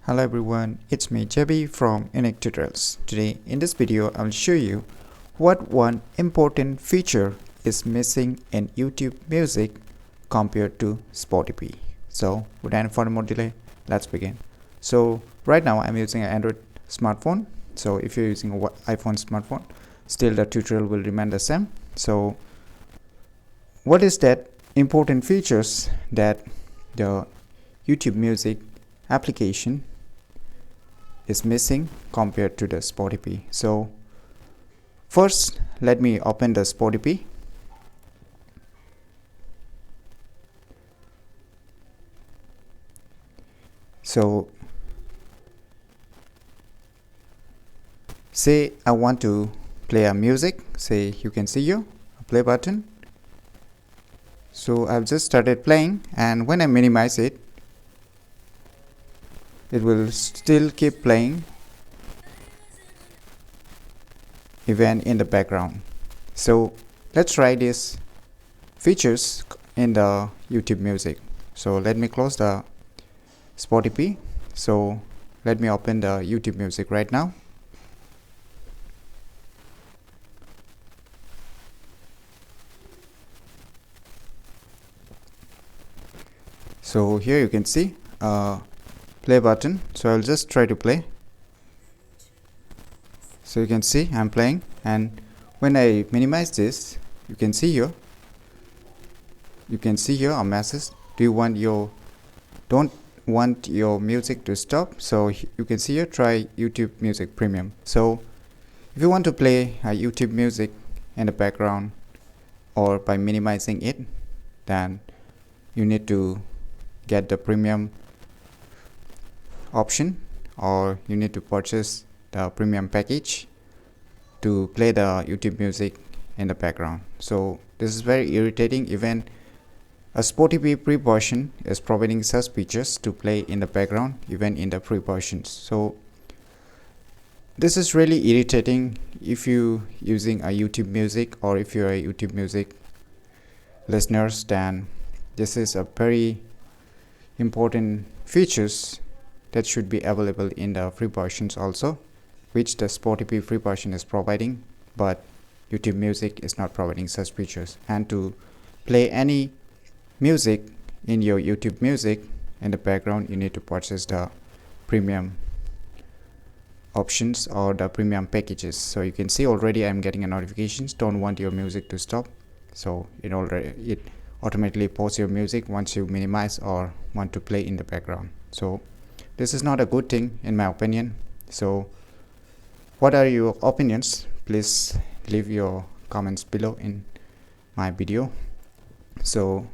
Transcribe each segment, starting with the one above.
Hello everyone, it's me JB from UniqueTutorials. Today in this video I will show you what one important feature is missing in YouTube Music compared to Spotify. So without any further more delay, let's begin. So right now I'm using an Android smartphone. So if you're using an iPhone smartphone, still the tutorial will remain the same. So what is that important features that the YouTube Music application is missing compared to the Spotify? So first let me open the Spotify. So say I want to play a music, say you can see here a play button. So I've just started playing, and when I minimize it, it will still keep playing even in the background. So let's try these features in the YouTube Music. So let me close the Spotify. So let me open the YouTube Music right now. So here you can see play button. So I'll just try to play. So you can see I'm playing, and when I minimize this, you can see here a message. Do you want don't want your music to stop? So you can see here, try YouTube Music Premium. So if you want to play YouTube Music in the background or by minimizing it, then you need to get the premium option, or you need to purchase the premium package to play the YouTube Music in the background. So this is very irritating. Even a Spotify free version is providing such features to play in the background even in the free versions. So this is really irritating if you using a YouTube Music, or if you're a YouTube Music listeners, then this is a very important features that should be available in the free versions also, which the Spotify free version is providing, but YouTube Music is not providing such features. And to play any music in your YouTube Music in the background, you need to purchase the premium options or the premium packages. So you can see already I'm getting a notifications, don't want your music to stop. So it automatically pauses your music once you minimize or want to play in the background. So this is not a good thing in my opinion. So what are your opinions? Please leave your comments below in my video, so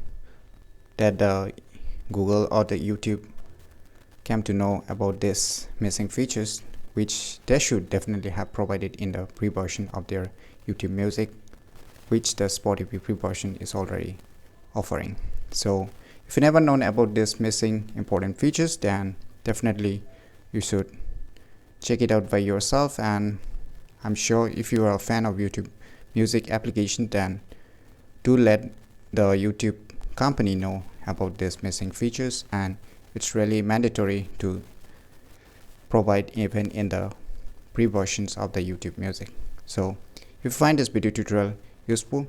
that the Google or the YouTube came to know about this missing features, which they should definitely have provided in the free version of their YouTube Music, which the Spotify free version is already offering. So if you never known about this missing important features, then definitely you should check it out by yourself. And I'm sure if you are a fan of YouTube Music application, then do let the YouTube company know about this missing features, and it's really mandatory to provide even in the pre versions of the YouTube Music. So if you find this video tutorial useful,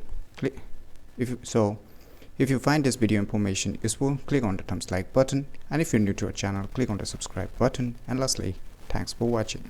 if you find this video information useful, click on the thumbs like button, and if you're new to our channel, click on the subscribe button. And lastly, thanks for watching.